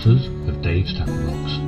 supporters of Dave's Tackle Box.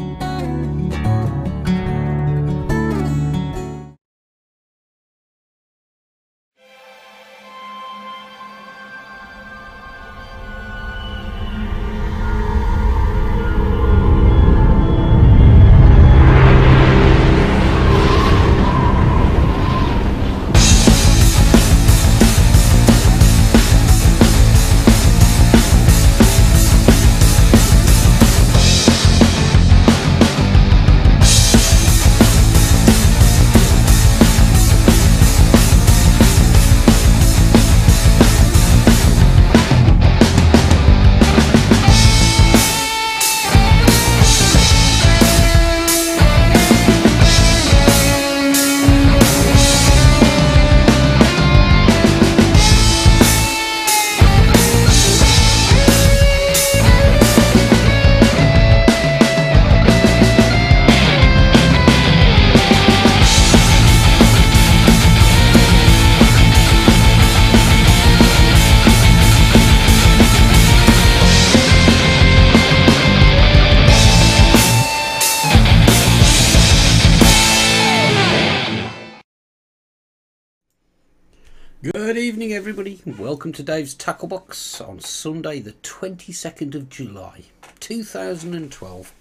Good evening everybody, welcome to Dave's Tackle Box on Sunday the 22nd of July 2012.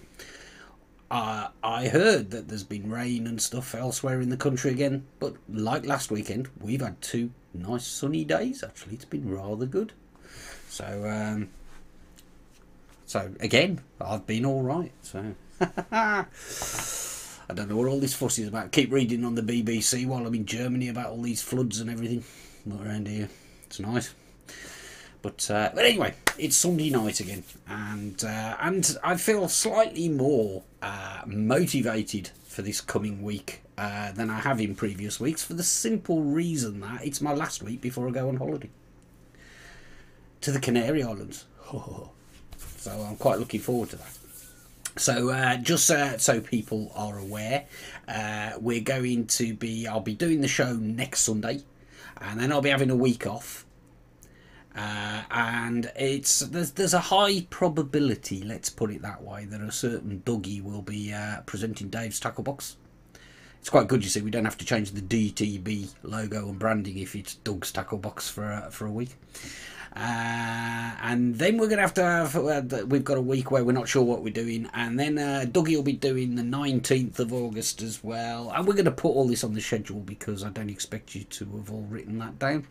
I heard that there's been rain and stuff elsewhere in the country again, but like last weekend we've had two nice sunny days. Actually, it's been rather good. So again, I've been alright. So I don't know what all this fuss is about. Keep reading on the BBC while I'm in Germany about all these floods and everything. Not around here. It's nice. But anyway, it's Sunday night again, and I feel slightly more motivated for this coming week than I have in previous weeks, for the simple reason that it's my last week before I go on holiday to the Canary Islands. So I'm quite looking forward to that. So just so people are aware, I'll be doing the show next Sunday, and then I'll be having a week off. And there's a high probability, let's put it that way, that a certain Dugie will be presenting Dave's Tackle Box. It's quite good, you see. We don't have to change the DTB logo and branding if it's Doug's Tackle Box for a week. And then we're going to have we've got a week where we're not sure what we're doing, and then Dougie will be doing the 19th of August as well, and we're going to put all this on the schedule because I don't expect you to have all written that down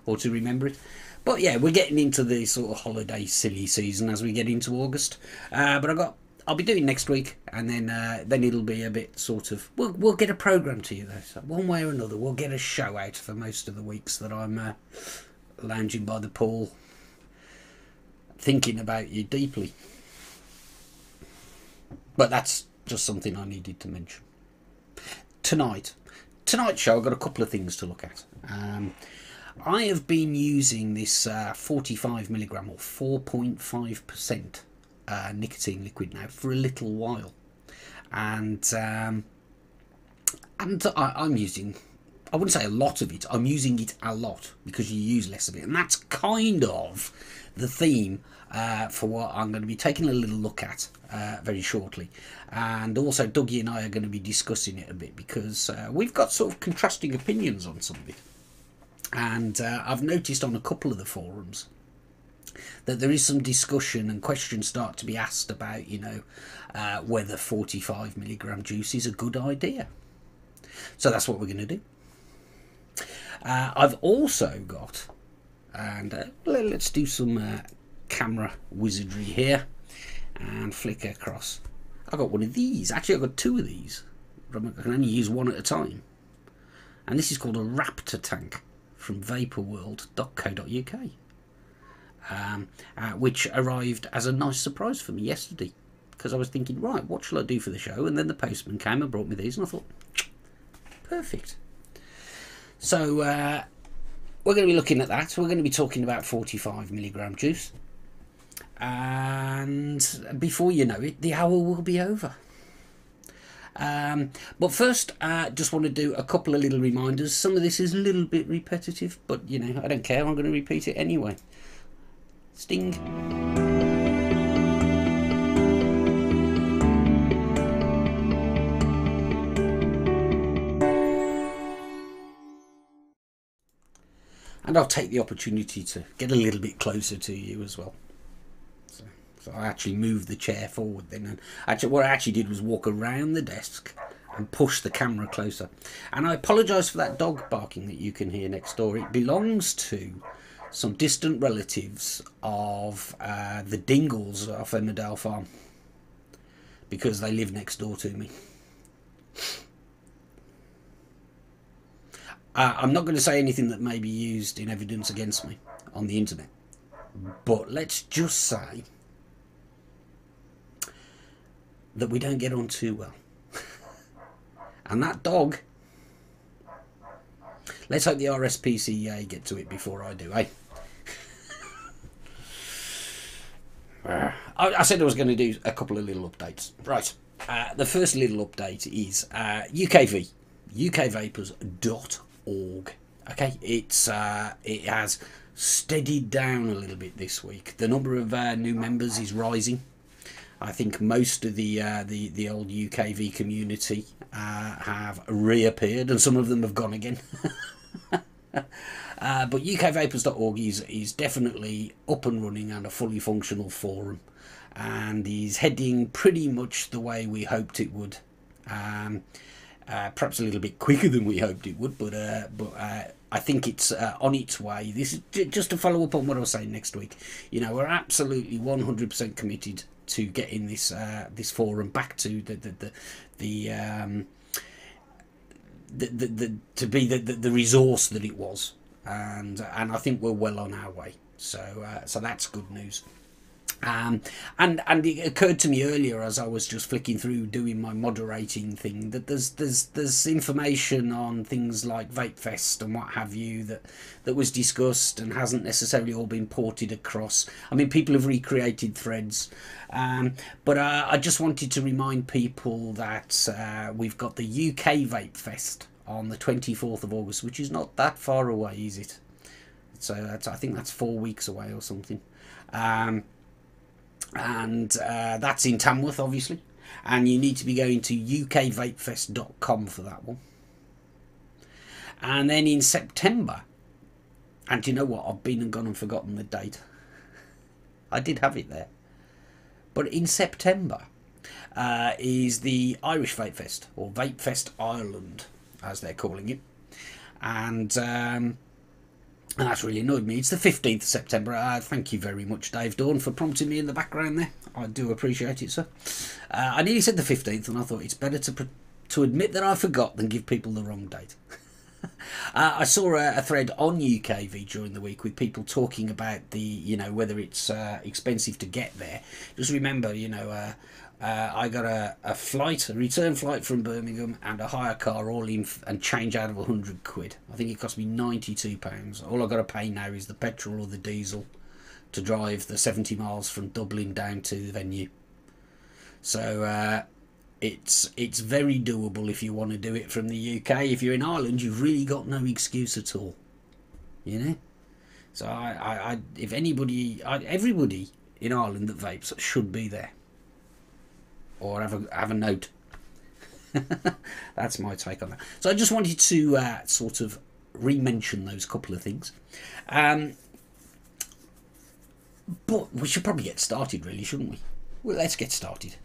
or to remember it. But yeah, we're getting into the sort of holiday silly season as we get into August, but I'll be doing next week, and then it'll be a bit sort of, we'll get a programme to you though, so one way or another we'll get a show out for most of the weeks that I'm lounging by the pool, thinking about you deeply. But that's just something I needed to mention. Tonight's show, I've got a couple of things to look at. I have been using this 45mg or 4.5% nicotine liquid now for a little while, and I'm using, I wouldn't say a lot of it, I'm using it a lot because you use less of it. And that's kind of the theme for what I'm going to be taking a little look at very shortly. And also Dougie and I are going to be discussing it a bit because we've got sort of contrasting opinions on some of it. And I've noticed on a couple of the forums that there is some discussion and questions start to be asked about, you know, whether 45mg juice is a good idea. So that's what we're going to do. I've also got, and let's do some camera wizardry here and flick across. I've got one of these. Actually, I've got two of these. I can only use one at a time. And this is called a Raptor Tank from vaporworld.co.uk, which arrived as a nice surprise for me yesterday, because I was thinking, right, what shall I do for the show? And then the postman came and brought me these, and I thought, perfect. So we're going to be looking at that. We're going to be talking about 45mg juice, and before you know it, the hour will be over. But first, just want to do a couple of little reminders. Some of this is a little bit repetitive, but you know, I don't care. I'm going to repeat it anyway. Sting. and I'll take the opportunity to get a little bit closer to you as well. So I actually moved the chair forward then, and actually what I actually did was walk around the desk and push the camera closer. And I apologise for that dog barking that you can hear next door. It belongs to some distant relatives of the Dingles off Emmerdale Farm, because they live next door to me. I'm not going to say anything that may be used in evidence against me on the internet, but let's just say that we don't get on too well. And that dog, let's hope the RSPCA get to it before I do, eh? I said I was going to do a couple of little updates. Right, the first little update is UKV, ukvapors.org. Okay, it has steadied down a little bit this week. The number of new members is rising. I think most of the old UKV community have reappeared, and some of them have gone again. But ukvapors.org is definitely up and running and a fully functional forum, and is heading pretty much the way we hoped it would. Perhaps a little bit quicker than we hoped it would, but I think it's on its way. This is just to follow up on what I was saying next week. You know, we're absolutely 100% committed to getting this this forum back to the resource that it was, and I think we're well on our way. So that's good news. And it occurred to me earlier as I was just flicking through doing my moderating thing that there's information on things like Vape Fest and what have you that was discussed and hasn't necessarily all been ported across. I mean, people have recreated threads, but I just wanted to remind people that we've got the UK Vape Fest on the 24th of August, which is not that far away, is it? So I think that's 4 weeks away or something. And that's in Tamworth, obviously, and you need to be going to ukvapefest.com for that one. And then in September, and do you know what, I've been and gone and forgotten the date. I did have it there, but in September is the Irish Vape Fest, or Vape Fest Ireland as they're calling it, and that's really annoyed me. It's the 15th of September. Thank you very much, Dave Dawn, for prompting me in the background there. I do appreciate it, sir. I nearly said the 15th, and I thought it's better to admit that I forgot than give people the wrong date. I saw a thread on UKV during the week with people talking about the, you know, whether it's expensive to get there. Just remember, you know, I got a return flight from Birmingham and a hire car all in and change out of 100 quid. I think it cost me £92. All I've got to pay now is the petrol or the diesel to drive the 70 miles from Dublin down to the venue. So it's very doable if you want to do it from the UK. If you're in Ireland, you've really got no excuse at all, you know. So if everybody in Ireland that vapes should be there, or have a note. That's my take on that. So I just wanted to sort of re-mention those couple of things. But we should probably get started, really, shouldn't we? Well, let's get started.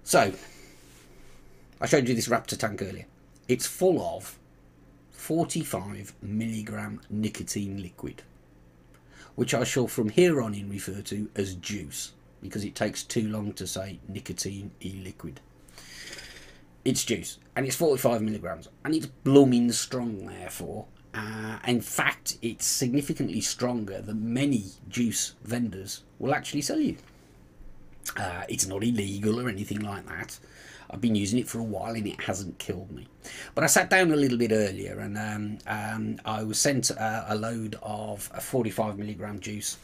So, I showed you this Raptor tank earlier. It's full of 45 milligram nicotine liquid, which I shall from here on in refer to as juice, because it takes too long to say nicotine e-liquid. It's juice, and it's 45 milligrams, and it's blooming strong, therefore. In fact, it's significantly stronger than many juice vendors will actually sell you. It's not illegal or anything like that. I've been using it for a while and it hasn't killed me. But I sat down a little bit earlier and I was sent a load of a 45 milligram juice.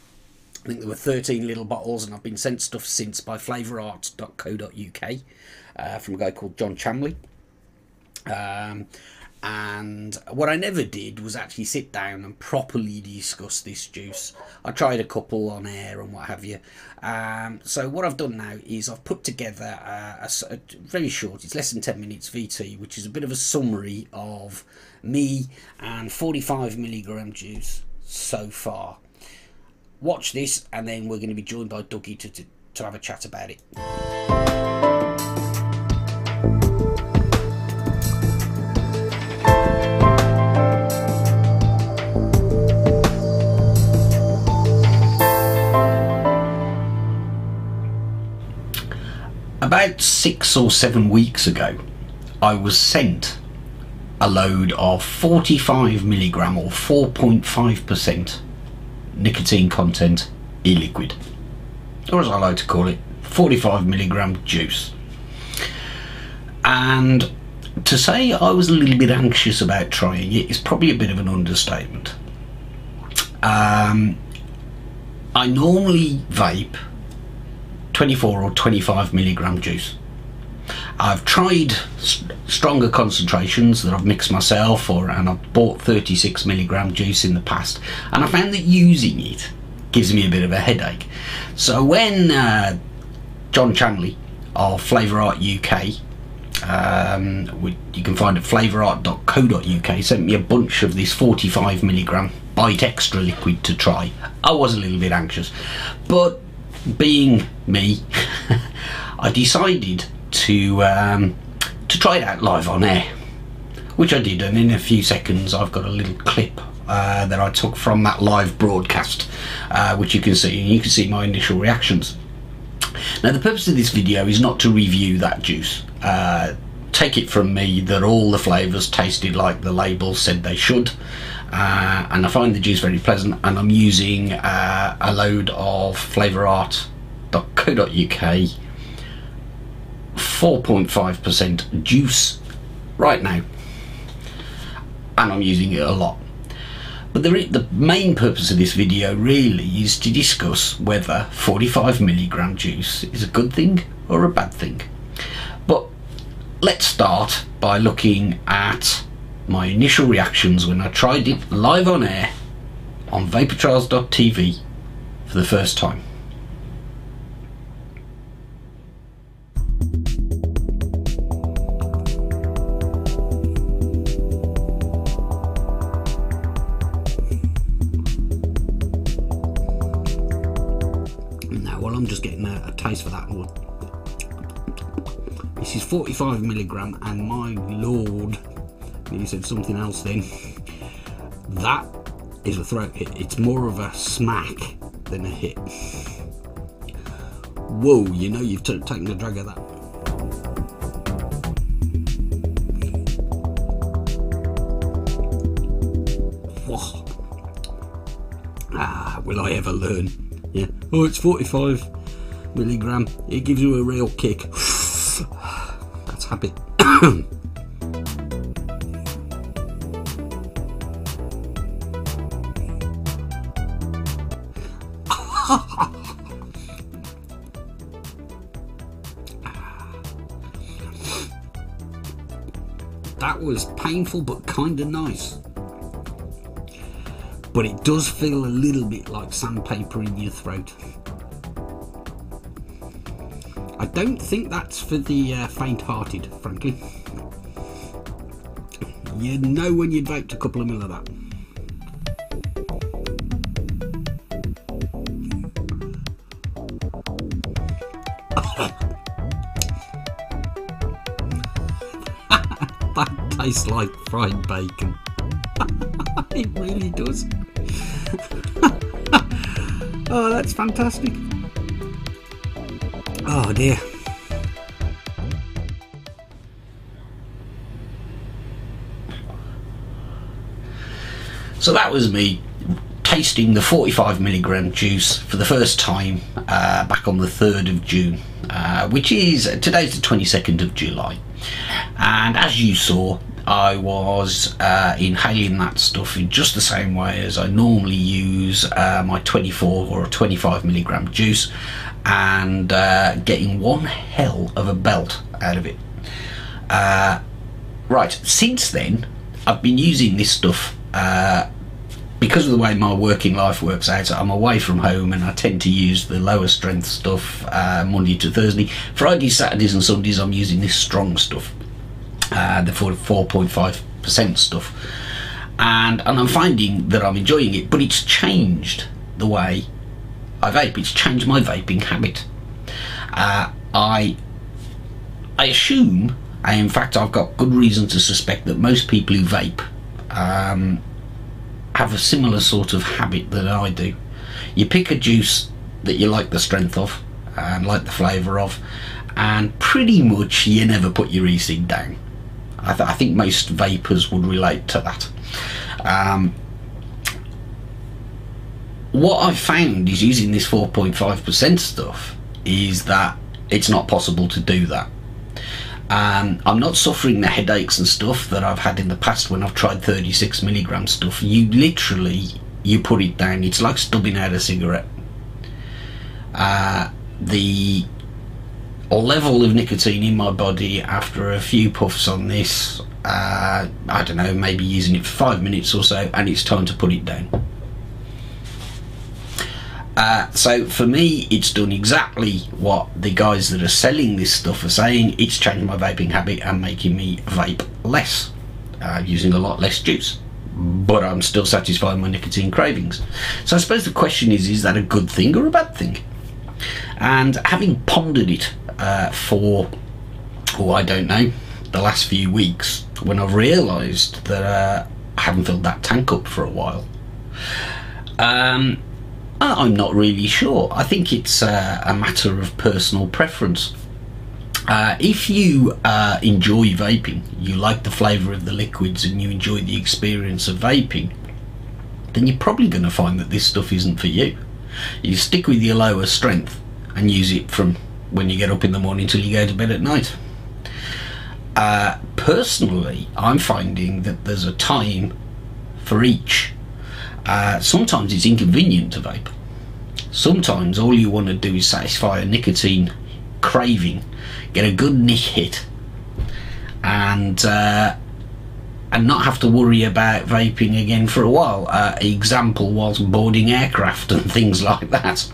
I think there were 13 little bottles, and I've been sent stuff since by flavourarts.co.uk from a guy called John Chamley. And what I never did was actually sit down and properly discuss this juice. I tried a couple on air and what have you. So what I've done now is I've put together a very short, it's less than 10 minutes VT, which is a bit of a summary of me and 45mg juice so far. Watch this, and then we're going to be joined by Dugie to have a chat about it. About 6 or 7 weeks ago, I was sent a load of 45mg or 4.5% nicotine content e-liquid, or as I like to call it, 45mg juice. And to say I was a little bit anxious about trying it is probably a bit of an understatement. I normally vape 24 or 25mg juice. I've tried stronger concentrations that I've mixed myself, and I've bought 36mg juice in the past, and I found that using it gives me a bit of a headache. So when John Chanley of Flavour Art UK, you can find at flavourart.co.uk, sent me a bunch of this 45mg Bite Extra liquid to try, I was a little bit anxious, but being me, I decided to try it out live on air, which I did, and in a few seconds I've got a little clip that I took from that live broadcast, which you can see, and you can see my initial reactions. Now, the purpose of this video is not to review that juice. Take it from me that all the flavours tasted like the label said they should, and I find the juice very pleasant, and I'm using a load of flavourart.co.uk 4.5% juice right now, and I'm using it a lot. But the main purpose of this video really is to discuss whether 45mg juice is a good thing or a bad thing. But let's start by looking at my initial reactions when I tried it live on air on vaportrials.tv for the first time. Now, while I'm just getting a taste for that one, this is 45mg, and my lord, you said something else then. That is a throat hit. It's more of a smack than a hit. Whoa, you know you've taken a drag of that. Whoa. Will I ever learn? Yeah. Oh, it's 45mg. It gives you a real kick. That's habit. That was painful but kind of nice. But it does feel a little bit like sandpaper in your throat. I don't think that's for the faint-hearted, frankly. You know when you'd vaped a couple of mil of that. That tastes like fried bacon. It really does. Oh, that's fantastic. Oh dear. So that was me tasting the 45mg juice for the first time back on the 3rd of June, which is, today's the 22nd of July. And as you saw, I was inhaling that stuff in just the same way as I normally use my 24 or 25mg juice, and getting one hell of a belt out of it. Right, since then, I've been using this stuff because of the way my working life works out. I'm away from home and I tend to use the lower strength stuff Monday to Thursday. Fridays, Saturdays and Sundays I'm using this strong stuff, the 4.5% stuff, and I'm finding that I'm enjoying it, but it's changed the way I vape. It's changed my vaping habit. I assume, and in fact I've got good reason to suspect, that most people who vape have a similar sort of habit that I do. You pick a juice that you like the strength of and like the flavour of, and pretty much you never put your e-cig down. I think most vapors would relate to that. What I've found is, using this 4.5% stuff, is that it's not possible to do that. I'm not suffering the headaches and stuff that I've had in the past when I've tried 36mg stuff. You literally, you put it down, it's like stubbing out a cigarette. The level of nicotine in my body after a few puffs on this, I don't know, maybe using it for 5 minutes or so, and it's time to put it down. So for me, it's done exactly what the guys that are selling this stuff are saying. It's changed my vaping habit and making me vape less, using a lot less juice, but I'm still satisfying my nicotine cravings. So I suppose the question is that a good thing or a bad thing? And having pondered it for, I don't know, the last few weeks, when I've realised that I haven't filled that tank up for a while, I'm not really sure. I think it's a matter of personal preference. If you enjoy vaping, you like the flavour of the liquids and you enjoy the experience of vaping, then you're probably going to find that this stuff isn't for you. You stick with your lower strength and use it from when you get up in the morning till you go to bed at night. Personally, I'm finding that there's a time for each. Sometimes it's inconvenient to vape. Sometimes all you want to do is satisfy a nicotine craving, get a good nick hit, and not have to worry about vaping again for a while. Example, whilst boarding aircraft and things like that.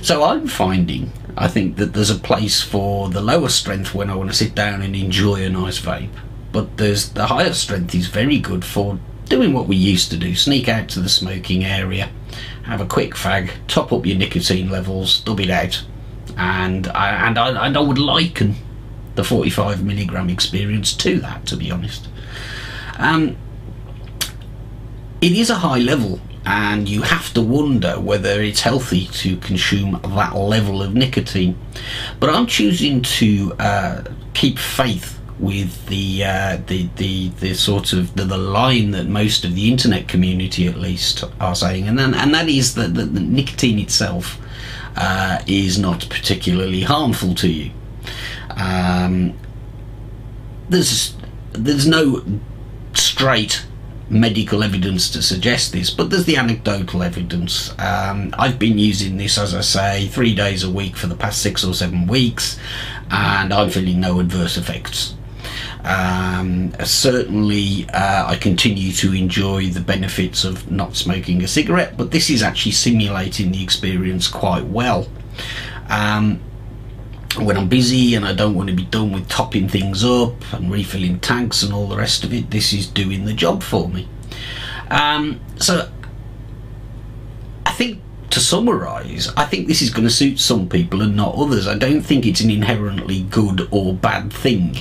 So I'm finding, I think, that there's a place for the lower strength when I want to sit down and enjoy a nice vape, but there's the higher strength is very good for doing what we used to do: sneak out to the smoking area, have a quick fag, top up your nicotine levels, dub it out, and I would liken the 45mg experience to that, to be honest. It is a high level, and you have to wonder whether it's healthy to consume that level of nicotine. But I'm choosing to keep faith with the sort of the line that most of the internet community, at least, are saying, and that is that the nicotine itself is not particularly harmful to you. There's no straight medical evidence to suggest this, but there's the anecdotal evidence. I've been using this, as I say, 3 days a week for the past 6 or 7 weeks, and I'm feeling no adverse effects. Certainly I continue to enjoy the benefits of not smoking a cigarette, but this is actually simulating the experience quite well. When I'm busy and I don't want to be done with topping things up and refilling tanks and all the rest of it, this is doing the job for me. So I think, to summarise, I think this is going to suit some people and not others. I don't think it's an inherently good or bad thing.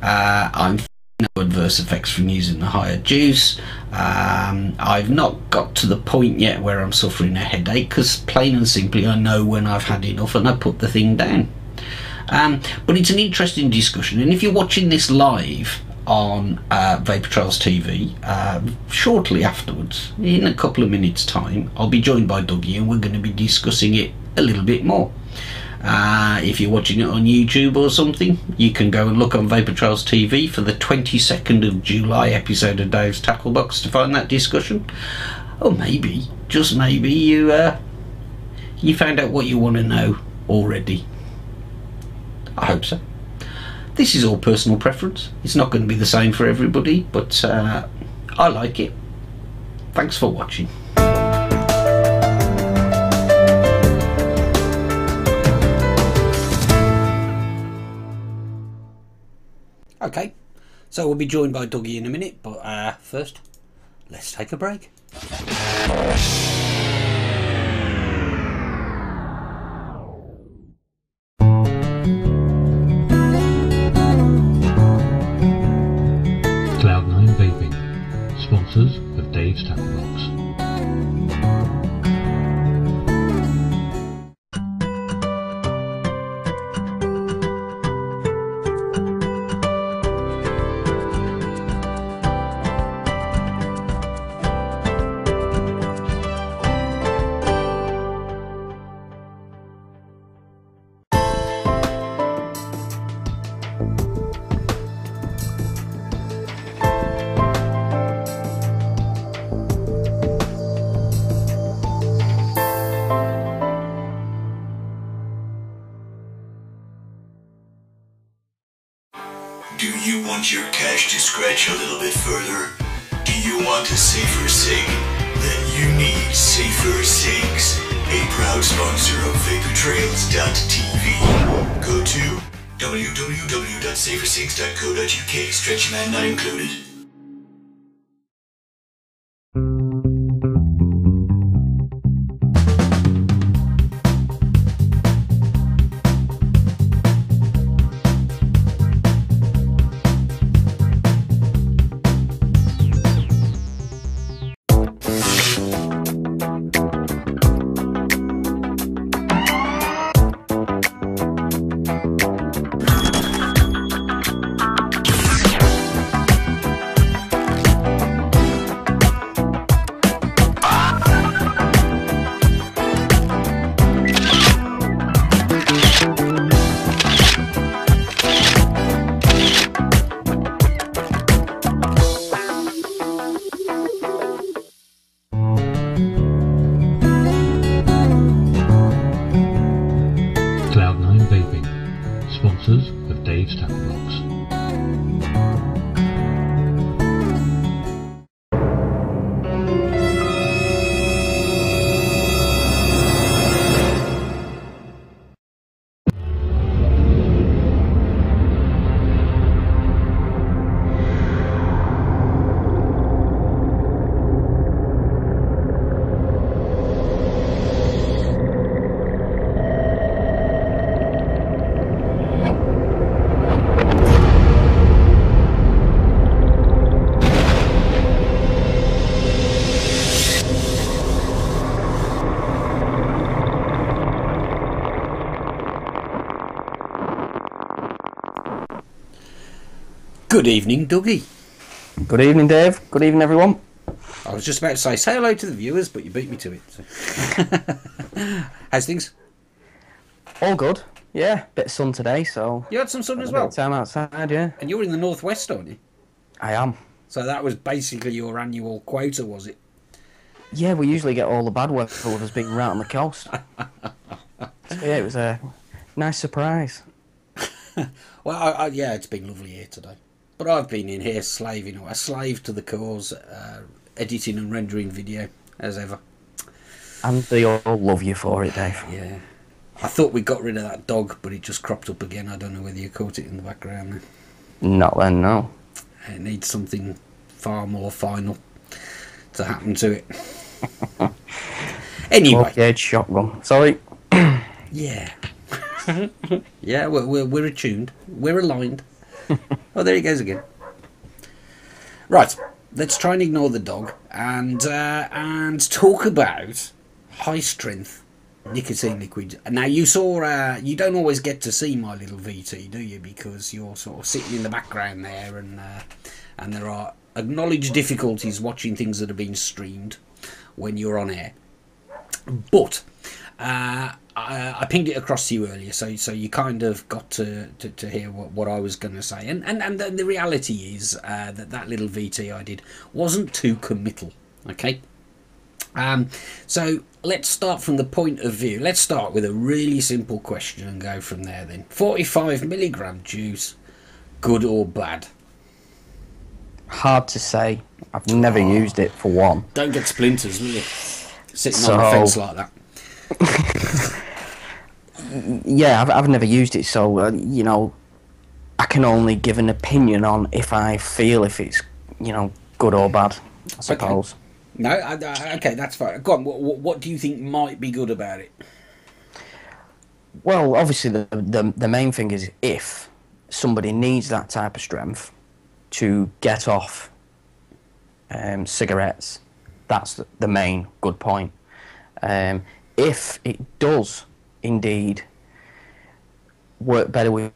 I'm no adverse effects from using the higher juice. I've not got to the point yet where I'm suffering a headache, because plain and simply I know when I've had enough and I put the thing down. But it's an interesting discussion, and if you're watching this live on Vapor Trails TV, shortly afterwards, in a couple of minutes time, I'll be joined by Dugie and we're going to be discussing it a little bit more. If you're watching it on YouTube or something, you can go and look on Vapor Trails TV for the 22nd of July episode of Dave's Tackle Box to find that discussion. Or maybe, just maybe, you found out what you want to know already. I hope so. this is all personal preference. It's not going to be the same for everybody, but I like it. Thanks for watching. Okay, so we'll be joined by Dugie in a minute, but first, let's take a break. Cloud9 Vaping, sponsors of Dave's Tank Box. Do you want your cash to scratch a little bit further? Do you want a safer cig? Then you need Safer Cigs, a proud sponsor of VaporTrails.tv. Go to www.safercigs.co.uk, stretchy man not included. Cloud9 Vaping, sponsors of Dave's Tank Box. Good evening, Dougie. Good evening, Dave. Good evening, everyone. I was just about to say hello to the viewers, but you beat me to it. So. How's things? All good. Yeah, bit of sun today, so... You had some sun as a bit well? of time outside, yeah. And you're in the northwest, aren't you? I am. So that was basically your annual quota, was it? Yeah, we usually get all the bad weather with us being right on the coast. So, yeah, it was a nice surprise. Well, yeah, it's been lovely here today. But I've been in here slaving, a slave to the cause, editing and rendering video, as ever. And they all love you for it, Dave. Yeah. I thought we got rid of that dog, but it just cropped up again. I don't know whether you caught it in the background there. Not then, no. It needs something far more final to happen to it. Anyway. 12-gauge shotgun. Sorry. Yeah. Yeah, we're attuned. We're aligned. Oh, there he goes again. Right, let's try and ignore the dog and talk about high strength nicotine liquids. Now you saw, you don't always get to see my little VT, do you? Because you're sort of sitting in the background there, and there are acknowledged difficulties watching things that are being streamed when you're on air. But I pinged it across to you earlier, so you kind of got to hear what I was going to say, and the reality is that little VT I did wasn't too committal. Okay, so let's start from the point of view. Let's start with a really simple question and go from there. Then 45 milligram juice good or bad? Hard to say. I've never used it, for one. Don't get splinters, will you? Sitting on the fence like that. Yeah, I've never used it, so you know, I can only give an opinion on if I feel if it's, you know, good or bad, I suppose. Okay. No, okay, that's fine. Go on. What do you think might be good about it? Well, obviously the main thing is if somebody needs that type of strength to get off cigarettes, that's the main good point. If it does indeed work better with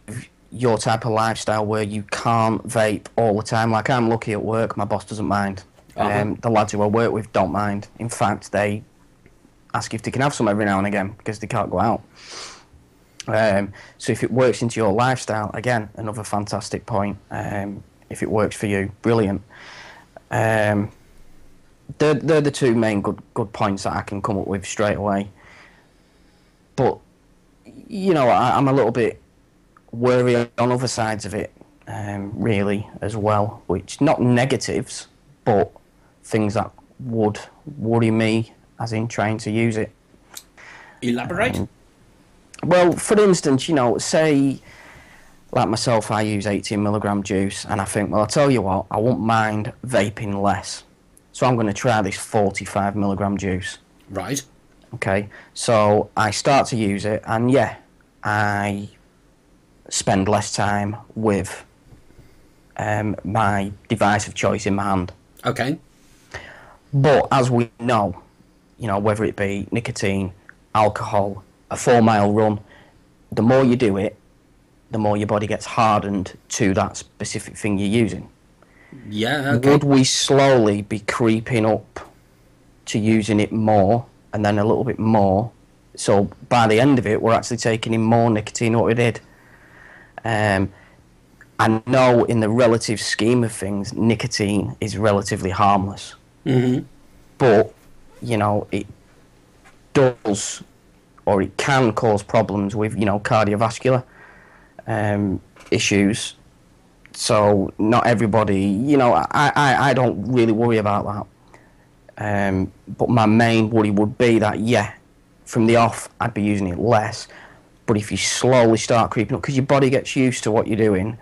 your type of lifestyle where you can't vape all the time, like I'm lucky at work, my boss doesn't mind. The lads who I work with don't mind. In fact, they ask if they can have some every now and again because they can't go out. So if it works into your lifestyle, again, another fantastic point. If it works for you, brilliant. They're the two main good points that I can come up with straight away. But, you know, I'm a little bit worried on other sides of it, really, as well, which, not negatives, but things that would worry me, as in trying to use it. Elaborate? Well, for instance, you know, say, like myself, I use 18mg juice, and I think, well, I'll tell you what, I won't mind vaping less. So I'm going to try this 45mg juice. Right. Okay, so I start to use it, and yeah, I spend less time with my device of choice in my hand. Okay. But as we know, you know, whether it be nicotine, alcohol, a 4-mile run, the more you do it, the more your body gets hardened to that specific thing you're using. Yeah, okay. Would we slowly be creeping up to using it more, and then a little bit more, so by the end of it, we're actually taking in more nicotine than what we did? I know in the relative scheme of things, nicotine is relatively harmless. Mm-hmm. But, you know, it does, or it can cause problems with, you know, cardiovascular issues. So not everybody, you know, I don't really worry about that. But my main worry would be that, yeah, from the off, I'd be using it less. But if you slowly start creeping up, because your body gets used to what you're doing,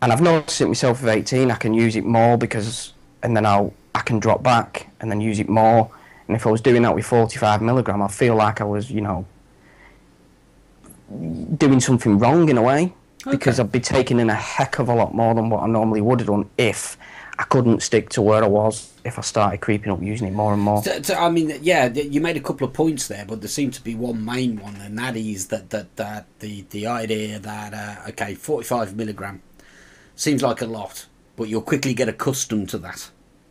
and I've noticed it myself with 18, I can use it more because, and then I can drop back and then use it more. And if I was doing that with 45mg, I feel like I was, you know, doing something wrong in a way. Okay. Because I'd be taking in a heck of a lot more than what I normally would have done if I couldn't stick to where I was, if I started creeping up using it more and more. So, I mean, yeah, you made a couple of points there, but there seemed to be one main one, and that is that the idea that, okay, 45mg seems like a lot, but you'll quickly get accustomed to that.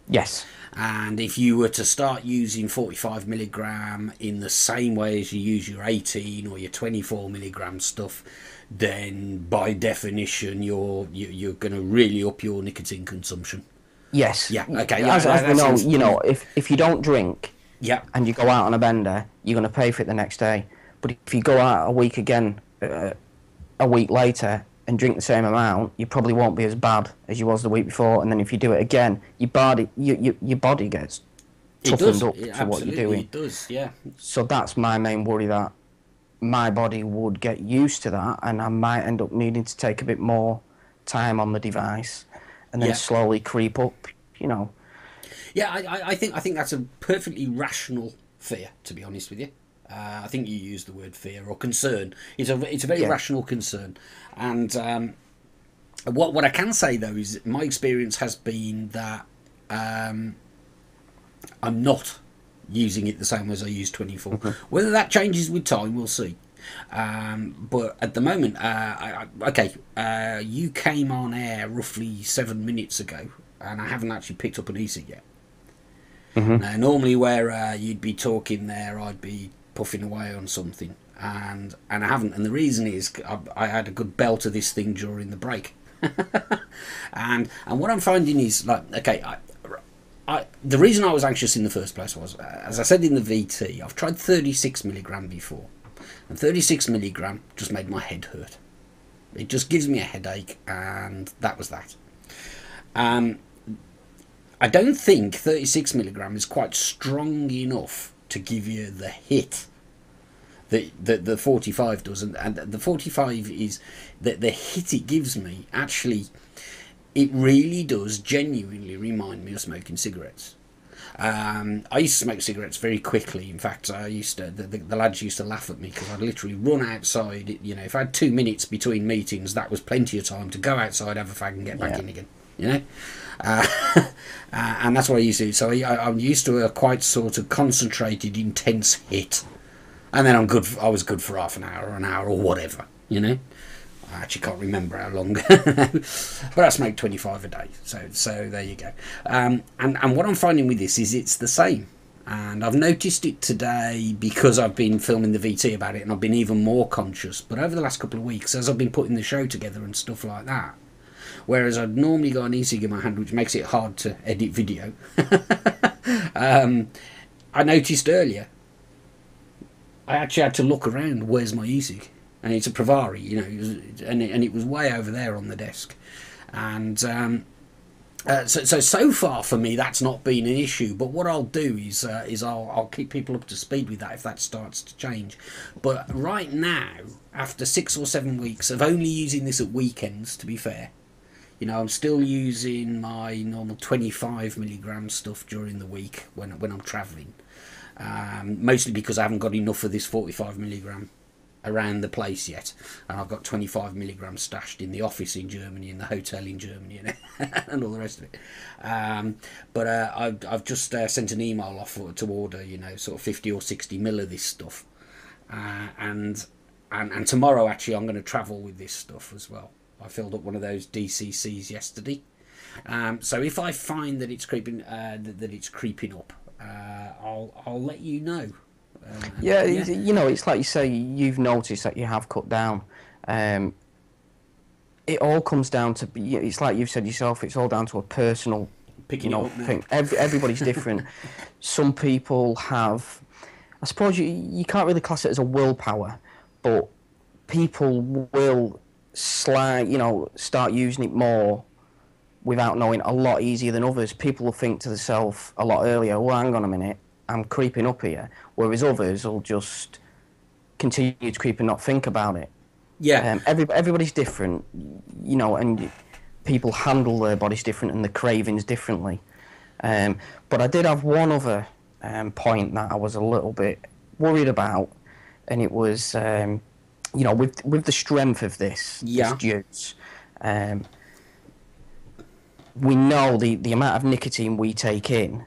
Yes. And if you were to start using 45mg in the same way as you use your 18 or your 24mg stuff, then by definition you're going to really up your nicotine consumption. Yes. Yeah. Okay. As we know, you know, if you don't drink, yeah, and you go out on a bender, you're going to pay for it the next day. But if you go out a week again, a week later, and drink the same amount, you probably won't be as bad as you was the week before. And then if you do it again, your body gets toughened up to what you're doing. It does, yeah. So that's my main worry, that my body would get used to that, and I might end up needing to take a bit more time on the device, and then slowly creep up. You know. Yeah, I think that's a perfectly rational fear, to be honest with you. I think you used the word fear or concern. It's a very rational concern, and what I can say though is my experience has been that I'm not using it the same as I used 24. Mm-hmm. Whether that changes with time, we'll see. But at the moment, you came on air roughly 7 minutes ago, and I haven't actually picked up an e-cig yet. Mm-hmm. Now, normally where you'd be talking there, I'd be puffing away on something, and I haven't, and the reason is I had a good belt of this thing during the break. and what I'm finding is, like, okay, the reason I was anxious in the first place was, as I said in the VT, I've tried 36mg before, and 36mg just made my head hurt. It just gives me a headache, and that was that. I don't think 36 milligram is quite strong enough to give you the hit that the 45 does, and the 45 is the hit it gives me. Actually, it really does genuinely remind me of smoking cigarettes. I used to smoke cigarettes very quickly. In fact, I used to. The lads used to laugh at me because I'd literally run outside. You know, if I had 2 minutes between meetings, that was plenty of time to go outside, have a fag, and get back in again. You know, and that's what I used to do. So I'm used to a quite sort of concentrated, intense hit, and then I was good for half an hour or whatever. You know. I actually can't remember how long, but I smoke 25 a day, so there you go. And what I'm finding with this is it's the same, and I've noticed it today because I've been filming the VT about it, and I've been even more conscious. But over the last couple of weeks, as I've been putting the show together and stuff like that, whereas I'd normally got an e-cig in my hand, which makes it hard to edit video, I noticed earlier I actually had to look around. Where's my e-cig? And it's a Pravari, you know, and it was way over there on the desk. And so far for me, that's not been an issue. But what I'll do is I'll keep people up to speed with that if that starts to change. But right now, after 6 or 7 weeks of only using this at weekends, to be fair, you know, I'm still using my normal 25 milligram stuff during the week when I'm travelling. Mostly because I haven't got enough of this 45 milligram around the place yet, and I've got 25 milligrams stashed in the office in Germany, in the hotel in Germany, and all the rest of it. But I've just sent an email off to order, you know, sort of 50 or 60 mil of this stuff, and tomorrow actually I'm going to travel with this stuff as well. I filled up one of those DCCs yesterday, so if I find that it's creeping up, I'll let you know. Yeah, you know, it's like you say, you've noticed that you have cut down. It all comes down to, it's like you've said yourself, it's all down to a personal thing. Everybody's different. Some people have, I suppose you can't really class it as a willpower, but people will start using it more without knowing a lot easier than others. People will think to themselves a lot earlier, well, hang on a minute, I'm creeping up here, whereas others will just continue to creep and not think about it. Yeah. Everybody's different, you know, and people handle their bodies different and the cravings differently. But I did have one other point that I was a little bit worried about, and it was, you know, with the strength of this juice, we know the amount of nicotine we take in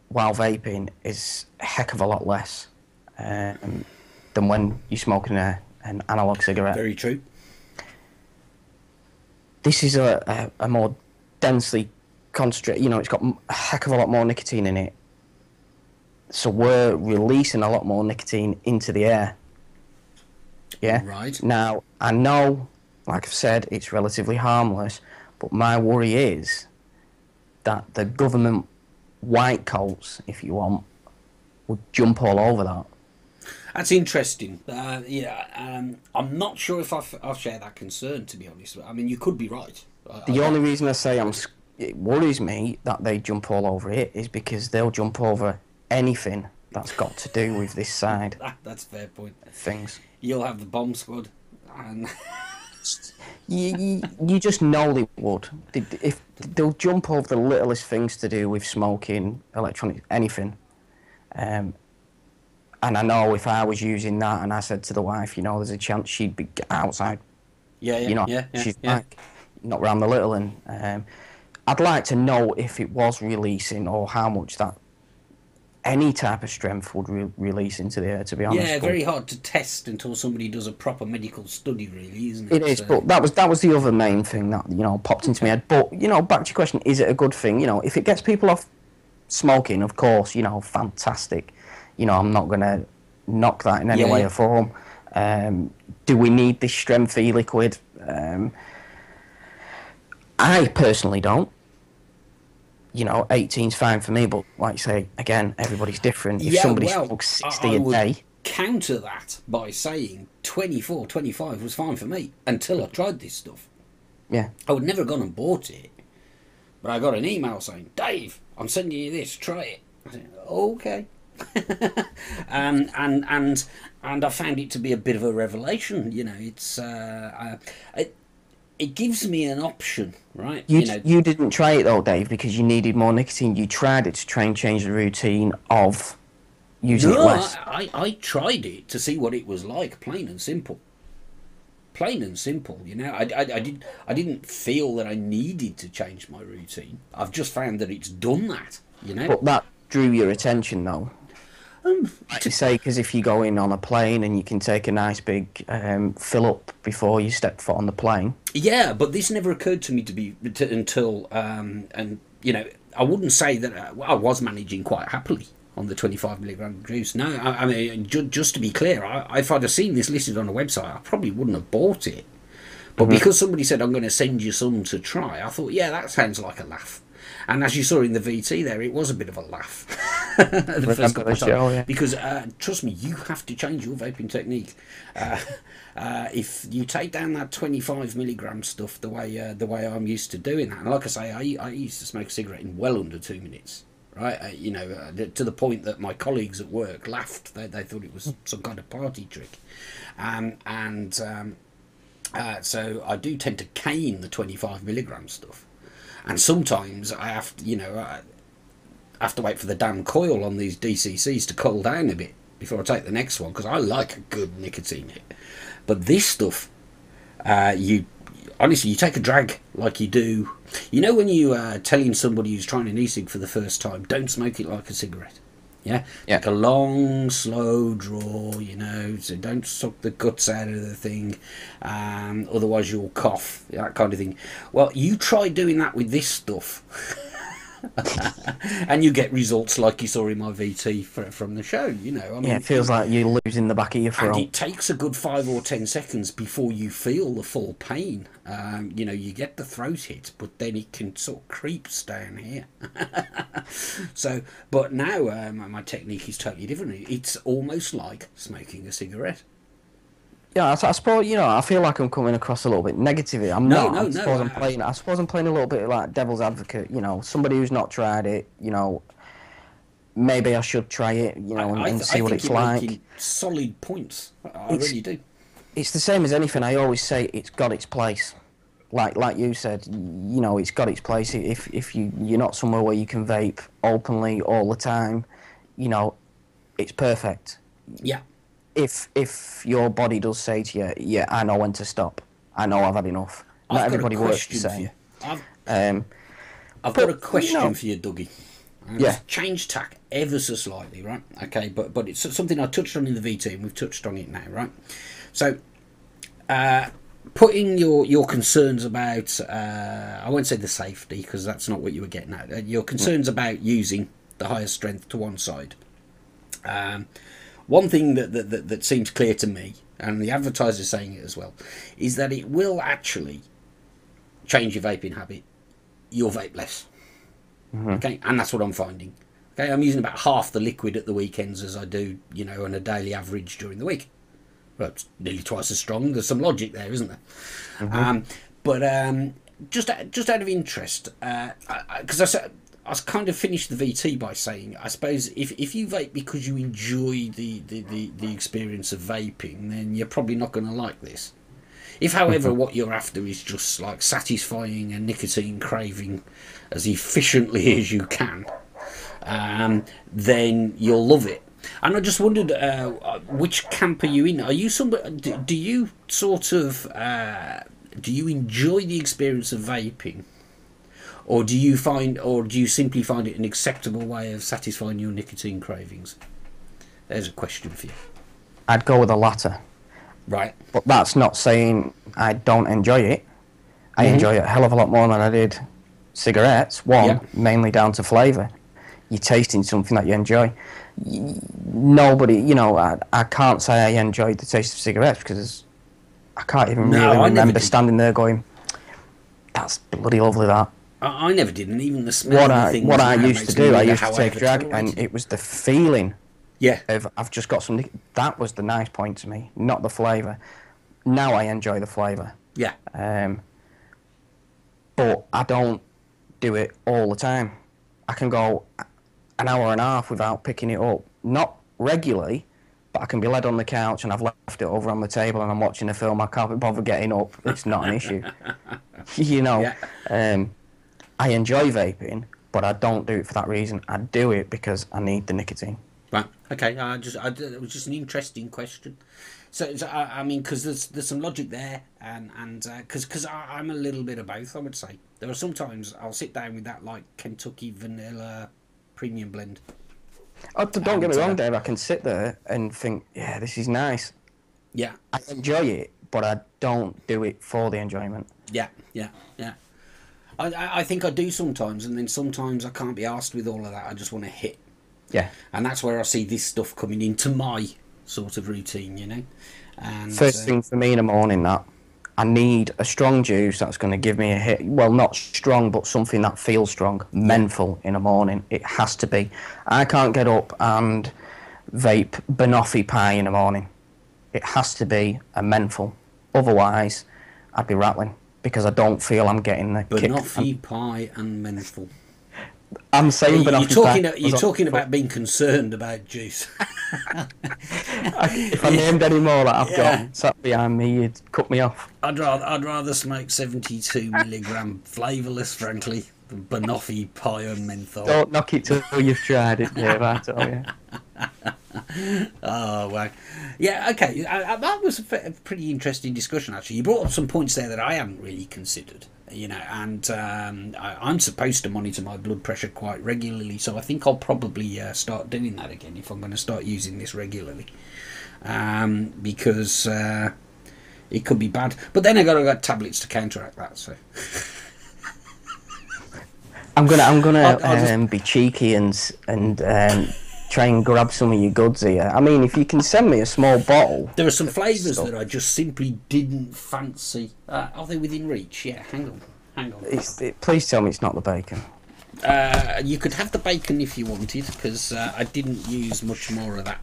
while vaping is a heck of a lot less than when you're smoking an analog cigarette. Very true. This is a more densely concentrated, you know, it's got a heck of a lot more nicotine in it. So we're releasing a lot more nicotine into the air. Yeah? Right. Now, I know, like I've said, it's relatively harmless, but my worry is that the government white coats, if you want, would jump all over that. That's interesting. I'm not sure if I'll share that concern, to be honest. I mean, you could be right. The only reason I say it worries me that they jump all over it is because they'll jump over anything that's got to do with this side. That's a fair point. Things. You'll have the bomb squad. And you just know they would. If they'll jump over the littlest things to do with smoking, electronics, anything. And I know if I was using that and I said to the wife, you know, there's a chance she'd be outside. She's like, not round the little. And I'd like to know if it was releasing or how much that any type of strength would release into the air, to be honest. Yeah, very hard to test until somebody does a proper medical study, really, isn't it? It is, but that was the other main thing that, you know, popped into my head. But, you know, back to your question, is it a good thing? You know, if it gets people off smoking, of course, you know, fantastic. You know, I'm not going to knock that in any way or form. Do we need this strength e-liquid? I personally don't. You know, 18's fine for me, but like I say, again, everybody's different. If somebody smokes 60 a day... counter that by saying 24, 25 was fine for me until I tried this stuff. Yeah. I would never have gone and bought it, but I got an email saying, Dave, I'm sending you this, try it. I said, okay. and I found it to be a bit of a revelation. You know, it's it gives me an option, right? You didn't try it though, Dave, because you needed more nicotine. You tried it to try and change the routine of using it less. I tried it to see what it was like, plain and simple. Plain and simple, you know. I didn't feel that I needed to change my routine. I've just found that it's done that, you know. But that drew your attention, though. Like you say, because if you go in on a plane and you can take a nice big fill up before you step foot on the plane. Yeah, but this never occurred to me until and you know, I wouldn't say that I was managing quite happily on the 25 milligram juice. No, I mean, just to be clear, if I'd have seen this listed on a website, I probably wouldn't have bought it. But because somebody said, I'm going to send you some to try, I thought, yeah, that sounds like a laugh. And as you saw in the VT there, it was a bit of a laugh. The first couple of times. Yeah. Because, trust me, you have to change your vaping technique. If you take down that 25 milligram stuff the way I'm used to doing that, and like I say, I used to smoke a cigarette in well under 2 minutes. Right, you know, to the point that my colleagues at work laughed. They thought it was some kind of party trick, so I do tend to cane the 25 milligram stuff, and sometimes I have to, you know, I have to wait for the damn coil on these DCCs to cool down a bit before I take the next one, because I like a good nicotine hit. But this stuff, honestly, you take a drag like you do. You know when you telling somebody who's trying an e-cig for the first time, don't smoke it like a cigarette. Yeah? Take a long, slow draw, you know, so don't suck the guts out of the thing, otherwise you'll cough, that kind of thing. Well, you try doing that with this stuff. And you get results like you saw in my VT from the show, you know. I mean, yeah, it feels like you're losing the back of your throat. And it takes a good 5 or 10 seconds before you feel the full pain. You know, you get the throat hit, but then it can sort of creeps down here. So, but now my technique is totally different. It's almost like smoking a cigarette. Yeah, I suppose, you know, I feel like I'm coming across a little bit negative. I'm not. I suppose I'm playing a little bit like devil's advocate. You know, somebody who's not tried it. You know, maybe I should try it. You know, and see what it's like. Making solid points. I really do. It's the same as anything. I always say it's got its place. Like you said, you know, it's got its place. If you're not somewhere where you can vape openly all the time, you know, it's perfect. Yeah. If your body does say to you, yeah, I know when to stop. I know I've had enough. Not everybody works the same. I've got a question for you, Dougie. Yeah. Change tack ever so slightly, right? Okay, but it's something I touched on in the VT, and we've touched on it now, right? So, putting your concerns about, I won't say the safety, because that's not what you were getting at. Your concerns about using the higher strength to one side. One thing that seems clear to me, and the advertiser's saying it as well, is that it will actually change your vaping habit. You'll vape less. Okay, and that's what I'm finding. Okay, I'm using about half the liquid at the weekends as I do, you know, on a daily average during the week. Well, it's nearly twice as strong. There's some logic there, isn't there? But just out of interest, because I kind of finished the VT by saying, I suppose if you vape because you enjoy the experience of vaping, then you're probably not going to like this. If, however, what you're after is just like satisfying a nicotine craving as efficiently as you can, then you'll love it. And I just wondered, which camp are you in? Are you somebody? Do you sort of do you enjoy the experience of vaping? Or do you simply find it an acceptable way of satisfying your nicotine cravings? There's a question for you. I'd go with the latter. Right. But that's not saying I don't enjoy it. I enjoy it a hell of a lot more than I did cigarettes. Mainly down to flavour. You're tasting something that you enjoy. Nobody, you know, I can't say I enjoyed the taste of cigarettes because I can't even really remember standing there going, that's bloody lovely, that. I never did, and even the smell of the things. What I used to do, I used to take a drag, and it was the feeling Yeah. I've just got some. That was the nice point to me, not the flavour. Now I enjoy the flavour. Yeah. But I don't do it all the time. I can go an hour and a half without picking it up. Not regularly, but I can be led on the couch and I've left it over on the table and I'm watching a film. I can't bother getting up. It's not an issue. You know, Yeah. I enjoy vaping, but I don't do it for that reason. I do it because I need the nicotine. Right. Okay. It was just an interesting question. So I mean, because there's some logic there, and because I'm a little bit of both. I would say there are sometimes I'll sit down with that like Kentucky vanilla premium blend. Oh, don't get me wrong, Dave. I can sit there and think, yeah, this is nice. Yeah. I enjoy it, but I don't do it for the enjoyment. Yeah. I think I do sometimes, and then sometimes I can't be arsed with all of that. I just want to hit. Yeah. And that's where I see this stuff coming into my sort of routine, you know. And first thing for me in the morning, that I need a strong juice that's going to give me a hit. Well, not strong, but something that feels strong. Menthol in the morning. It has to be. I can't get up and vape banoffee pie in the morning. It has to be a menthol. Otherwise, I'd be rattling because I don't feel I'm getting the kick. Banoffee pie and menthol. I'm saying banoffee You're talking about being concerned about juice. If I named any more that I've got sat behind me, you'd cut me off. I'd rather smoke 72 milligram flavourless, frankly, than banoffee pie and menthol. Don't knock it till you've tried it, Dave, I tell you. Oh, wow. Yeah, okay. That was a pretty interesting discussion, actually. You brought up some points there that I hadn't really considered, you know, and I'm supposed to monitor my blood pressure quite regularly, so I think I'll probably start doing that again if I'm going to start using this regularly, because it could be bad. But then I got tablets to counteract that, so... I'm gonna be cheeky and try and grab some of your goods here. I mean, if you can send me a small bottle. There are some flavours that I just simply didn't fancy. Are they within reach? Yeah, hang on. Please tell me it's not the bacon. You could have the bacon if you wanted, because I didn't use much more of that,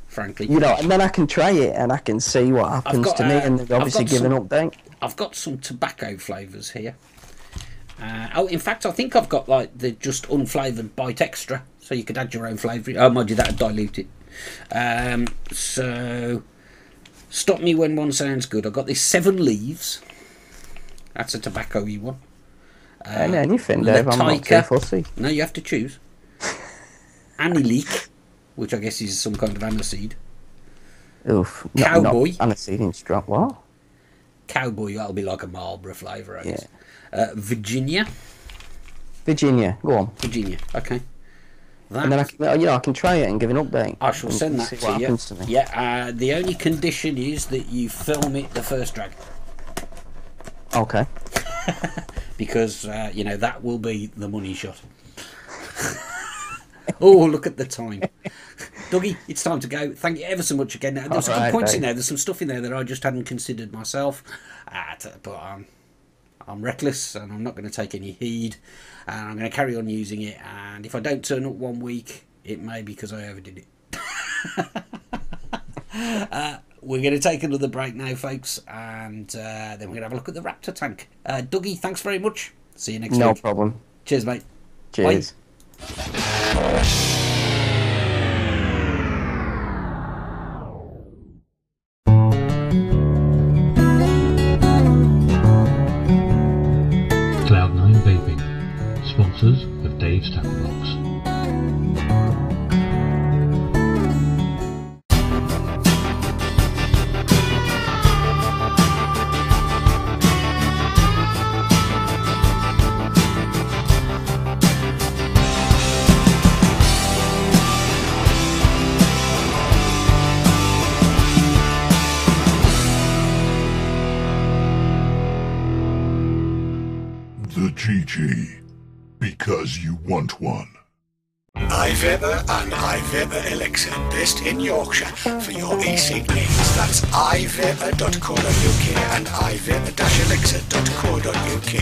frankly. You know, and then I can try it and I can see what happens to me, and they've obviously give an update. I've got some tobacco flavours here. In fact, I think I've got like the just unflavoured Bite Extra, so you could add your own flavour. Oh, mind you, that would dilute it. So, stop me when one sounds good. I've got this 7 Leaves. That's a tobacco-y one. And anything, Dave, I'm not too fussy. No, you have to choose. Anileek, which I guess is some kind of aniseed. Oof. Cowboy. Not aniseed in strong. What? Cowboy, that'll be like a Marlboro flavour, I guess. Virginia, go on. Virginia, okay. And then I can try it and give an update. I shall send that to you. To me. Yeah, the only condition is that you film it the first drag. Okay. Because, you know, that will be the money shot. Oh, look at the time. Dougie, it's time to go. Thank you ever so much again. There's some good points in there. There's some stuff in there that I just hadn't considered myself. But I'm reckless and I'm not going to take any heed. And I'm going to carry on using it. And if I don't turn up one week, it may be because I overdid it. We're going to take another break now, folks. And then we're going to have a look at the Raptor Tank. Dougie, thanks very much. See you next week. No problem. Cheers, mate. Cheers. Bye. Cloud9 Vaping, sponsors of Dave's Tackle Box. The GG, because you want one. iVapor and iVapor Elixir, based in Yorkshire, for your e-cig needs. That's ivapor.co.uk and ivapor-elixir.co.uk.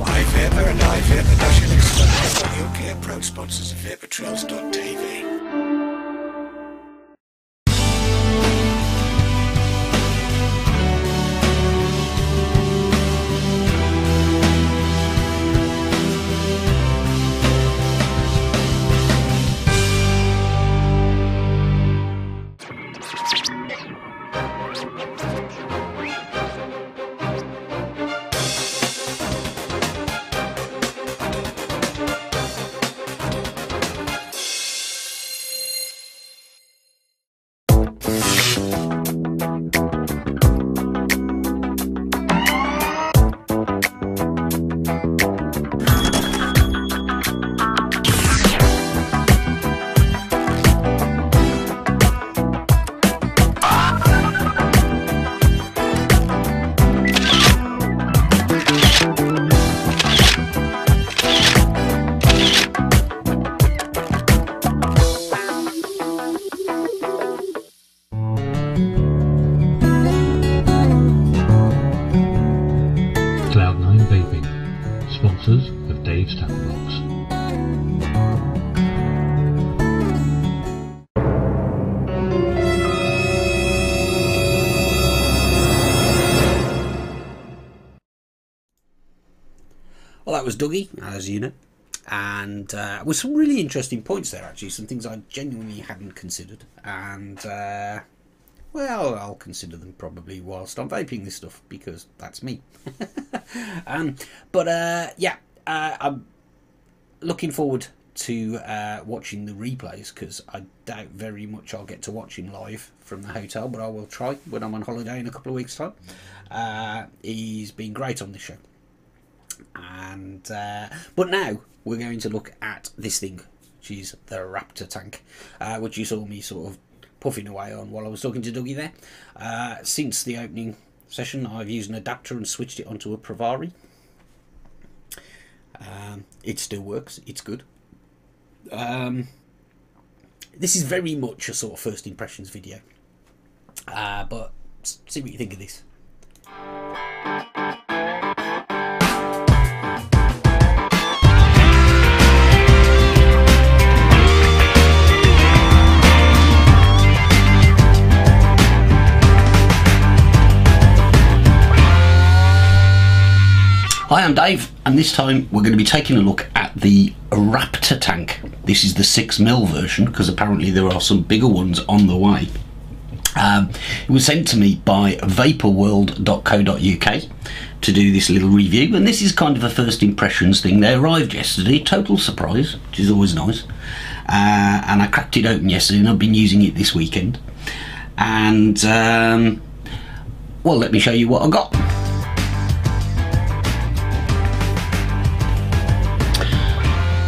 iVapor and ivapor-elixir.co.uk, proud sponsors of vaportrails.tv. Well, that was Dugie, as you know, and with some really interesting points there, actually, some things I genuinely hadn't considered, and well, I'll consider them probably whilst I'm vaping this stuff, because that's me. Yeah, I'm looking forward to watching the replays, because I doubt very much I'll get to watch him live from the hotel, but I will try when I'm on holiday in a couple of weeks' time. He's been great on this show, and but now we're going to look at this thing, which is the Raptor Tank, which you saw me sort of puffing away on while I was talking to Dougie there. Since the opening session, I've used an adapter and switched it onto a Pravari. It still works, it's good. This is very much a sort of first impressions video, but see what you think of this. Hi, I'm Dave, and this time we're going to be taking a look at the Raptor Tank. This is the 6mm version, because apparently there are some bigger ones on the way. It was sent to me by vaporworld.co.uk to do this little review, and this is kind of a first impressions thing. They arrived yesterday, total surprise, which is always nice. And I cracked it open yesterday, and I've been using it this weekend. And, well, let me show you what I got.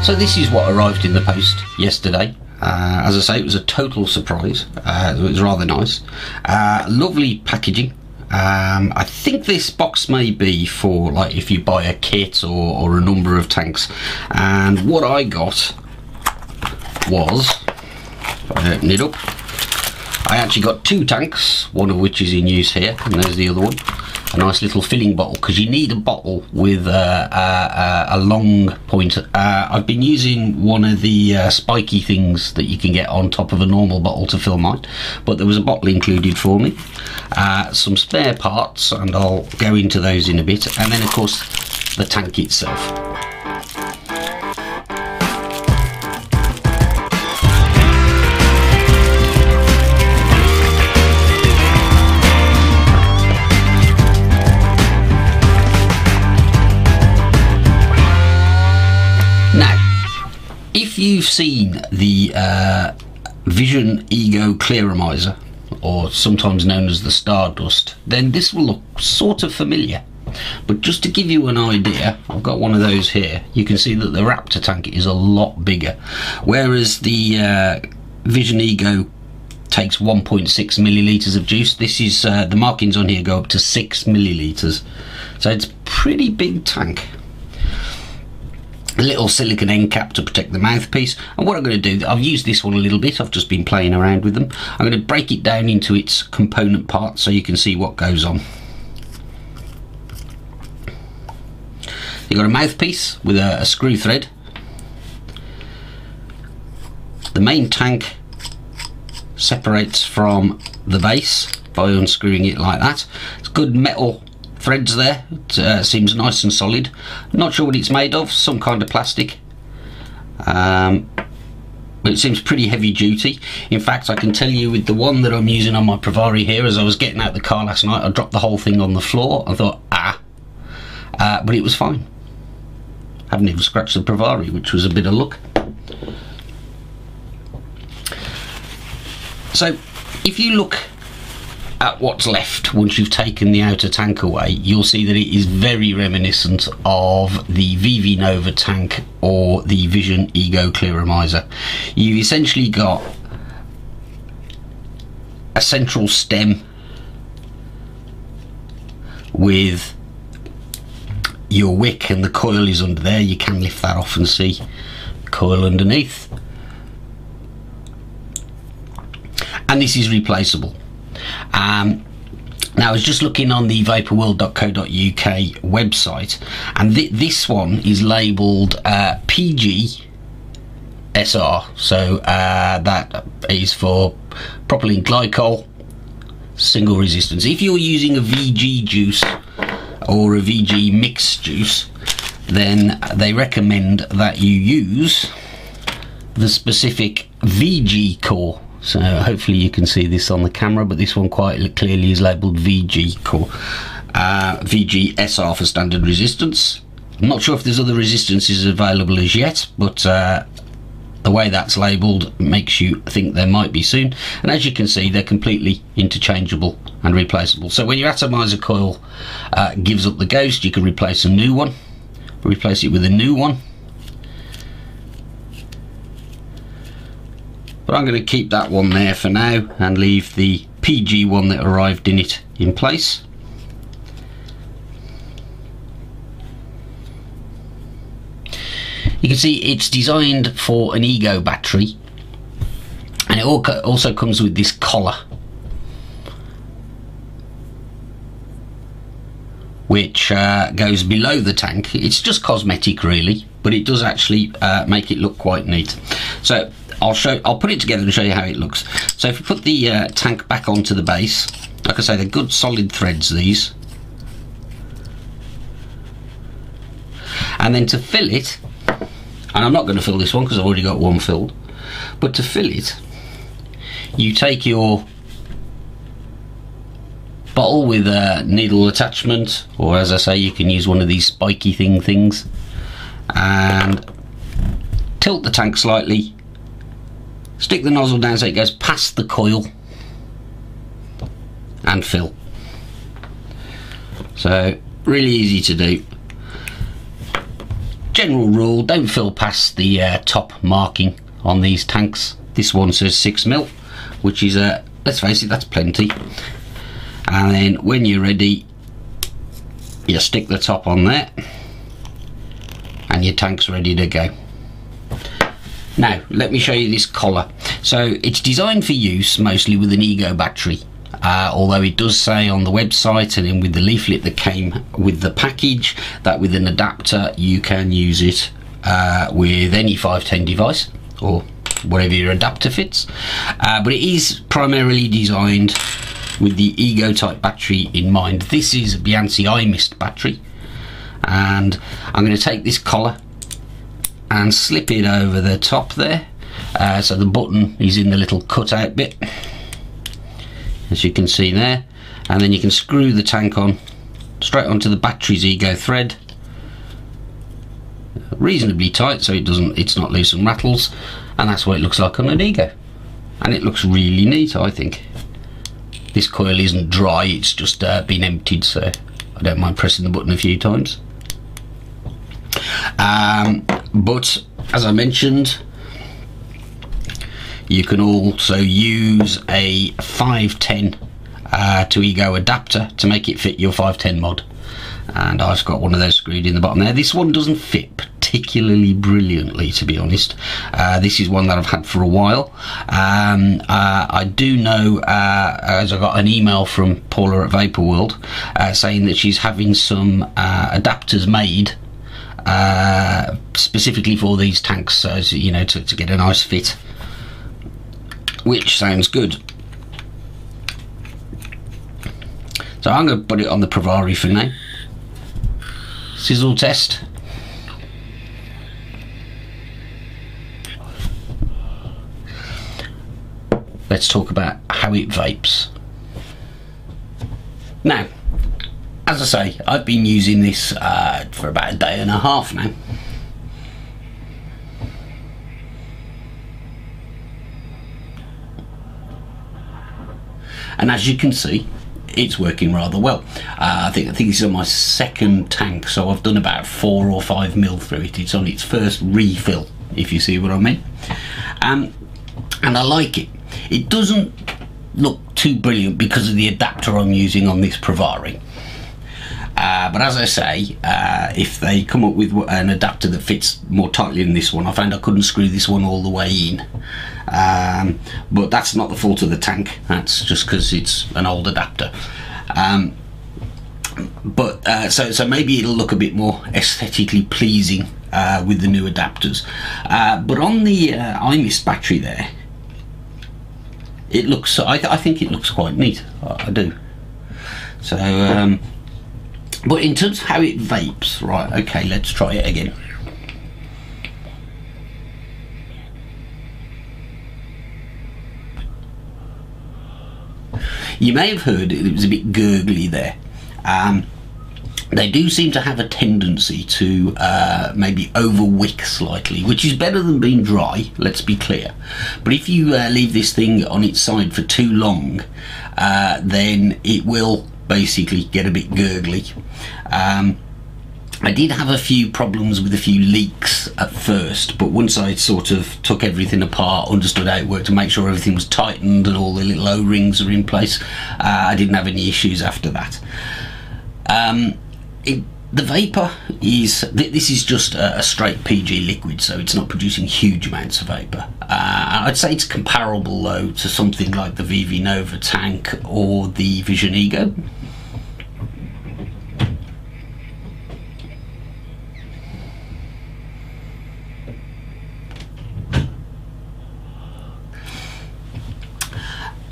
So this is what arrived in the post yesterday. As I say, it was a total surprise. It was rather nice. Lovely packaging. I think this box may be for, like, if you buy a kit or a number of tanks. And what I got was, if I open it up, I actually got 2 tanks, one of which is in use here, and there's the other one. A nice little filling bottle, because you need a bottle with a long point. I've been using one of the spiky things that you can get on top of a normal bottle to fill mine, but there was a bottle included for me, some spare parts, and I'll go into those in a bit, and then of course the tank itself. If you've seen the Vision Ego Clearamizer, or sometimes known as the Stardust, then this will look sort of familiar. But just to give you an idea, I've got one of those here. You can see that the Raptor Tank is a lot bigger, whereas the Vision Ego takes 1.6 millilitres of juice. This is the markings on here go up to 6 millilitres, so it's a pretty big tank. A little silicone end cap to protect the mouthpiece, and what I'm going to do, I've used this one a little bit, I've just been playing around with them. I'm going to break it down into its component parts so you can see what goes on. You've got a mouthpiece with a screw thread. The main tank separates from the base by unscrewing it like that. It's good metal threads there. It seems nice and solid. Not sure what it's made of, some kind of plastic, but it seems pretty heavy duty. In fact, I can tell you with the one that I'm using on my Pravari here, as I was getting out the car last night, I dropped the whole thing on the floor. I thought, but it was fine. I haven't even scratched the Pravari, which was a bit of luck. So if you look at what's left once you've taken the outer tank away, you'll see that it is very reminiscent of the VV Nova tank or the Vision Ego Clearamizer. You've essentially got a central stem with your wick, and the coil is under there. You can lift that off and see the coil underneath, and this is replaceable. Now I was just looking on the vaporworld.co.uk website, and this one is labelled PG SR, so that is for propylene glycol single resistance. If you're using a VG juice or a VG mixed juice, then they recommend that you use the specific VG core. So hopefully you can see this on the camera, but this one quite clearly is labelled VG core. VG SR for standard resistance. I'm not sure if there's other resistances available as yet, but the way that's labelled makes you think there might be soon. And as you can see, they're completely interchangeable and replaceable. So when your atomizer coil gives up the ghost, you can replace a new one, replace it with a new one. But I'm going to keep that one there for now and leave the PG one that arrived in it in place. You can see it's designed for an Ego battery, and it also comes with this collar, which goes below the tank. It's just cosmetic really, but it does actually make it look quite neat. So I'll put it together and show you how it looks. So if you put the tank back onto the base, like I say, they're good solid threads, these. And then to fill it, and I'm not going to fill this one because I've already got one filled, but to fill it, you take your bottle with a needle attachment, or as I say, you can use one of these spiky things, and tilt the tank slightly, stick the nozzle down so it goes past the coil, and fill. So really easy to do. General rule, don't fill past the top marking on these tanks. This one says 6mm, which is let's face it, that's plenty. And then when you're ready, you stick the top on there and your tank's ready to go. Now let me show you this collar. So it's designed for use mostly with an Ego battery, although it does say on the website and then with the leaflet that came with the package that with an adapter you can use it with any 510 device or whatever your adapter fits, but it is primarily designed with the Ego type battery in mind. This is a Beyonce iMist battery, and I'm going to take this collar and slip it over the top there, so the button is in the little cutout bit, as you can see there, and then you can screw the tank on straight onto the battery's Ego thread, reasonably tight so it's not loose and rattles, and that's what it looks like on an Ego, and it looks really neat. I think this coil isn't dry, it's just been emptied, so I don't mind pressing the button a few times. But as I mentioned, you can also use a 510 to Ego adapter to make it fit your 510 mod, and I've got one of those screwed in the bottom there. This one doesn't fit particularly brilliantly, to be honest. This is one that I've had for a while. I do know, as I got an email from Paula at Vapor World saying that she's having some adapters made specifically for these tanks, so you know, to get a nice fit, which sounds good. So I'm going to put it on the Pravari for now. Sizzle test. Let's talk about how it vapes. Now, as I say, I've been using this for about a day and a half now. And as you can see, it's working rather well. I think this is on my second tank, so I've done about 4 or 5mm through it. It's on its first refill, if you see what I mean. And I like it. It doesn't look too brilliant because of the adapter I'm using on this Pravari. But as I say, if they come up with an adapter that fits more tightly than this one, I found I couldn't screw this one all the way in. But that's not the fault of the tank, that's just because it's an old adapter. So maybe it'll look a bit more aesthetically pleasing with the new adapters. But on the iMist battery there, it looks, I think it looks quite neat. I do. So But in terms of how it vapes, right, okay, let's try it again. You may have heard it was a bit gurgly there. They do seem to have a tendency to maybe over-wick slightly, which is better than being dry, let's be clear. But if you leave this thing on its side for too long, then it will basically get a bit gurgly. I did have a few problems with a few leaks at first, but once I sort of took everything apart, understood how it worked, to make sure everything was tightened and all the little O-rings are in place, I didn't have any issues after that. The vapour is, this is just a straight PG liquid, so it's not producing huge amounts of vapour. I'd say it's comparable though to something like the VV Nova Tank or the Vision Ego.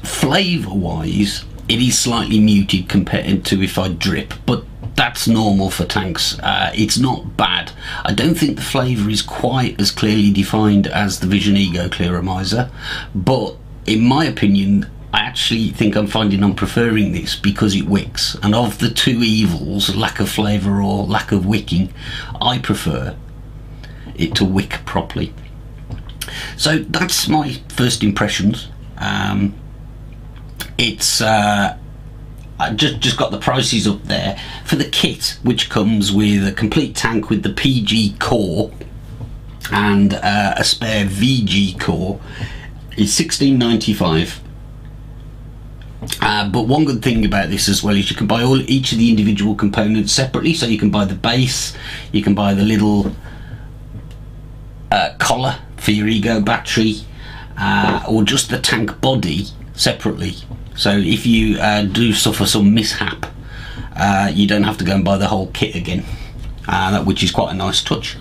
Flavour wise, it is slightly muted compared to if I drip, but that's normal for tanks. It's not bad. I don't think the flavour is quite as clearly defined as the Vision Ego Clearomizer, but in my opinion, I actually think I'm preferring this because it wicks. And of the two evils, lack of flavour or lack of wicking, I prefer it to wick properly. So that's my first impressions. It's I just got the prices up there for the kit, which comes with a complete tank with the PG core and a spare VG core. Is $16.95. But one good thing about this as well is you can buy each of the individual components separately. So you can buy the base, you can buy the little collar for your Ego battery, or just the tank body separately. So if you do suffer some mishap, you don't have to go and buy the whole kit again, which is quite a nice touch.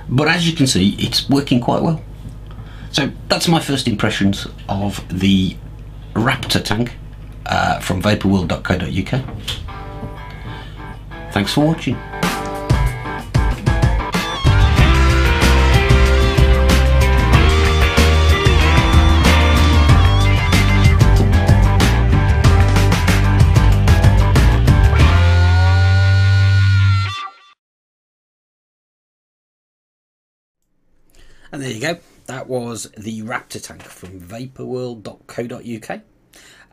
But as you can see, it's working quite well. So that's my first impressions of the Raptor Tank from vaporworld.co.uk. Thanks for watching. And there you go, that was the Raptor Tank from vaporworld.co.uk.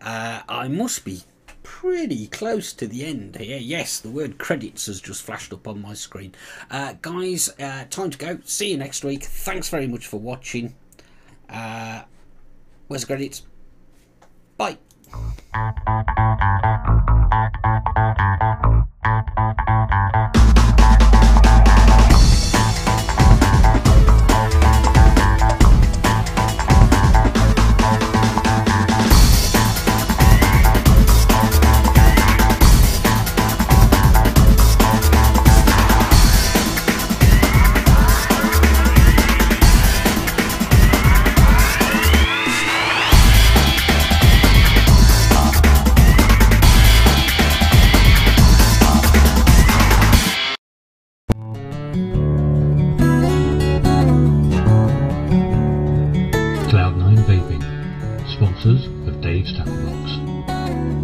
I must be pretty close to the end here. Yes, the word credits has just flashed up on my screen. Guys, time to go. See you next week. Thanks very much for watching. Where's the credits? Bye. Cloud9 Vaping, sponsors of Dave's Tackle Box.